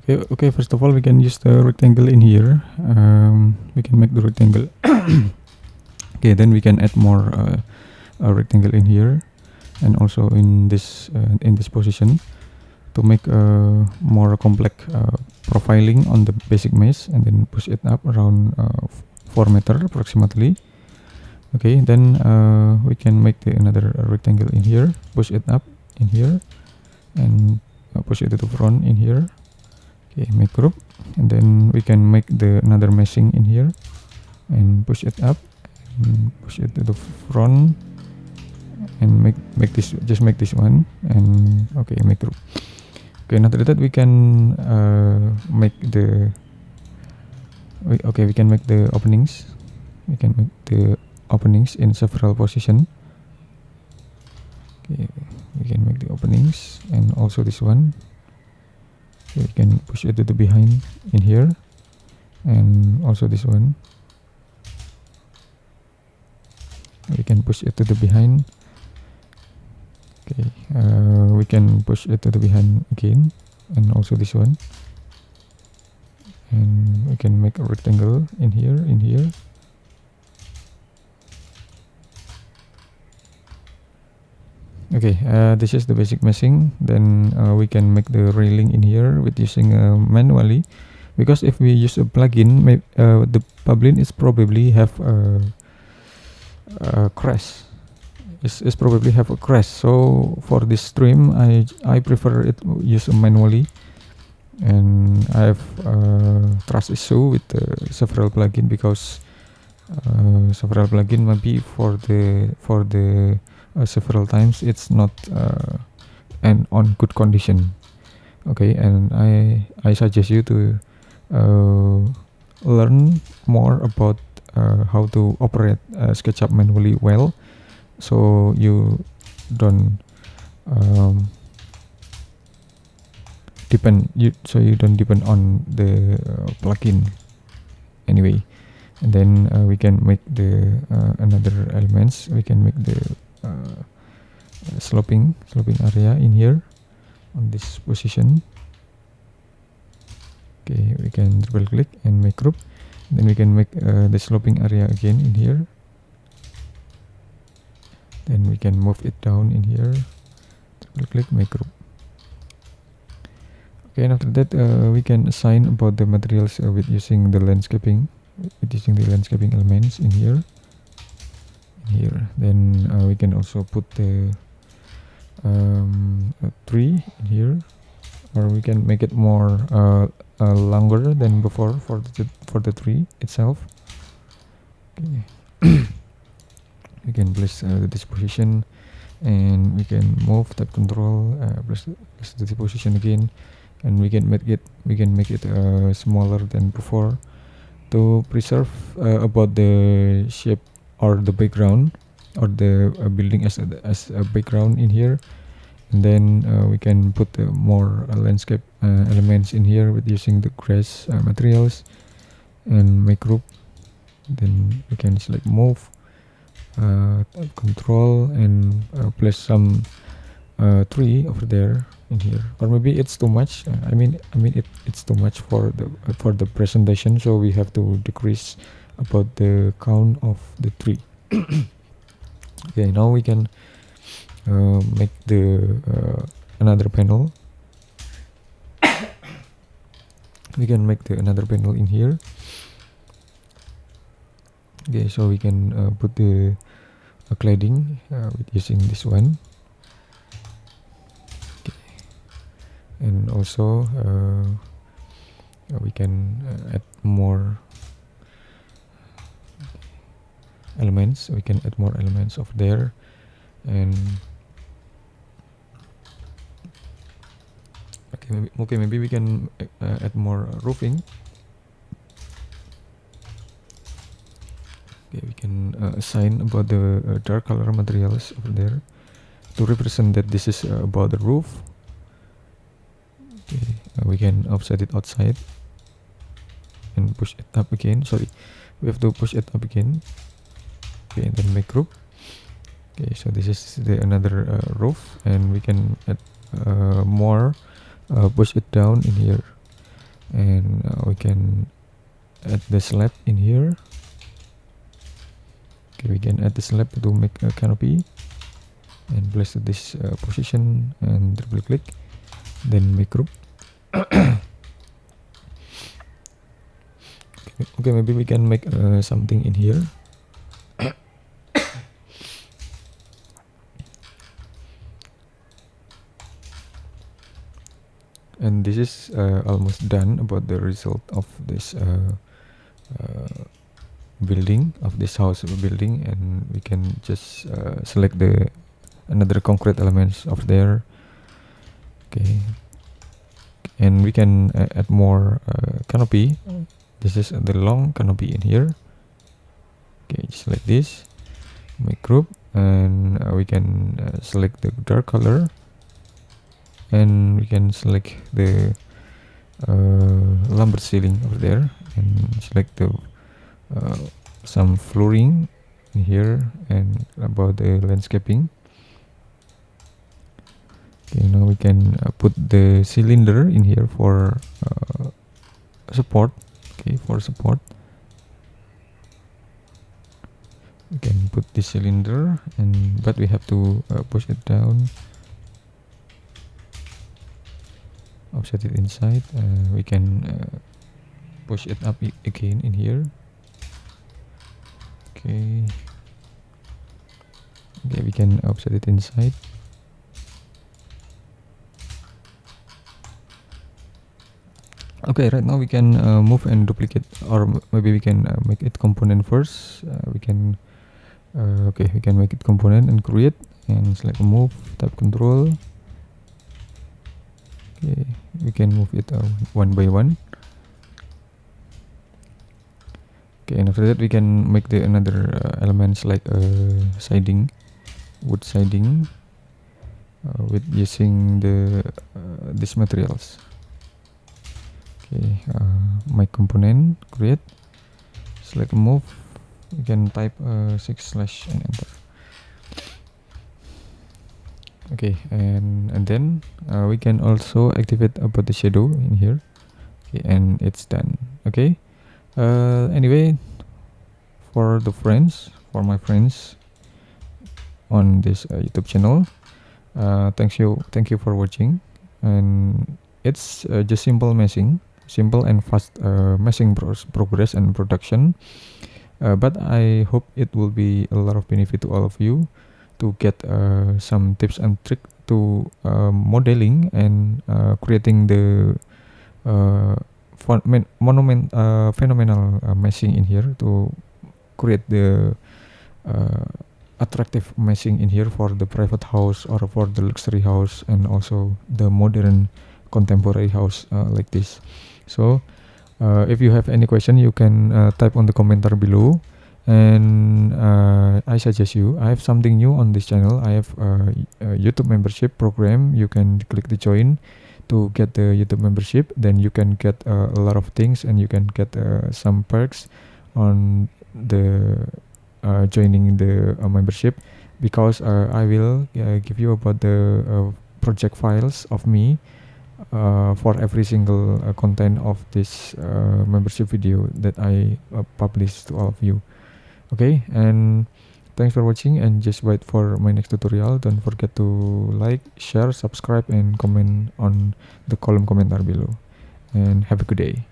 Okay, first of all, we can use the rectangle in here. We can make the rectangle. Okay, then we can add more a rectangle in here, and also in this position to make a more complex profiling on the basic mesh, and then push it up around 4 meter approximately. Okay, then we can make another rectangle in here, push it up in here, and push it to the front in here. Okay, make group, and then we can make another meshing in here and push it up and push it to the front, and make this, just make this one, and okay, make group. Okay, after that we can make we can make the openings. We can make the openings in several position. Okay, we can make the openings, and also this one. We can push it to the behind in here, and also this one. We can push it to the behind. Okay, we can push it to the behind again, and also this one. And we can make a rectangle in here, in here. Okay, this is the basic meshing. Then we can make the railing in here with using manually, because if we use a plugin, the plugin is probably have a crash. It's probably have a crash. So for this stream, I prefer it use manually, and I have trust issue with several plugin, because several plugin maybe for the several times it's not and on good condition. Okay, and I suggest you to learn more about how to operate SketchUp manually well, so you don't don't depend on the plugin anyway. And then we can make the another elements. We can make the sloping area in here on this position. Okay, we can double click and make group. Then we can make the sloping area again in here. Then we can move it down in here. Double click, make group. Okay, and after that we can assign about the materials with using the landscaping, elements in here. Then we can also put the a tree in here, or we can make it more longer than before for the tree itself. Okay. We can place this position, and we can move type control, place the position again, and we can make it smaller than before to preserve about the shape or the background, or the building as a background in here. And then we can put more landscape elements in here with using the grass materials, and make group. Then we can select move, control, and place some tree over there in here. Or maybe it's too much. It's too much for the presentation, so we have to decrease about the count of the tree. Okay, now we can make the another panel. We can make another panel in here. Okay, so we can put the cladding with using this one. Okay. And also we can add more elements. We can add more elements of there, and maybe we can add more roofing. Okay, we can assign about the dark color materials over there to represent that this is about the roof. Okay, we can offset it outside and push it up again. Sorry, we have to push it up again. Okay, and then make group. Okay, so this is another roof, and we can add more, push it down in here. and we can add the slab in here. Okay, we can add the slab to make a canopy and place to this position and double click, then make group. Okay, maybe we can make something in here. And this is almost done about the result of this building, of this house building, and we can just select the another concrete elements of there. Okay, and we can add more canopy. This is the long canopy in here. Okay, just like this, make group, and we can select the dark color, and we can select the lumber ceiling over there, and select the some flooring in here, and about the landscaping. Okay, now we can put the cylinder in here for support. Okay, for support we can put this cylinder, and but we have to push it down, offset it inside. We can push it up again in here. Okay, we can offset it inside. Okay, right now we can move and duplicate, or maybe we can make it component first. We can okay, we can make it component and create, and select move, type control. Okay, we can move it one by one. Okay, and after that we can make the another elements like siding, wood siding, with using the these materials. Okay, my component, create, select move, you can type 6/ and enter. Okay, and then we can also activate about the shadow in here. Okay, and it's done. Okay, anyway, for my friends on this YouTube channel, thank you for watching. And it's just simple and fast meshing progress and production, but I hope it will be a lot of benefit to all of you to get some tips and trick to modeling and creating the phenomenal meshing in here, to create the attractive meshing in here for the private house or for the luxury house, and also the modern contemporary house like this. So if you have any question, you can type on the commenter below. And I suggest you, I have something new on this channel. I have a YouTube membership program. You can click the join to get the YouTube membership. Then you can get a lot of things, and you can get some perks on the joining the membership, because I will give you about the project files of me for every single content of this membership video that I publish to all of you. Okay, and thanks for watching, and just wait for my next tutorial. Don't forget to like, share, subscribe, and comment on the column commenter below. And have a good day.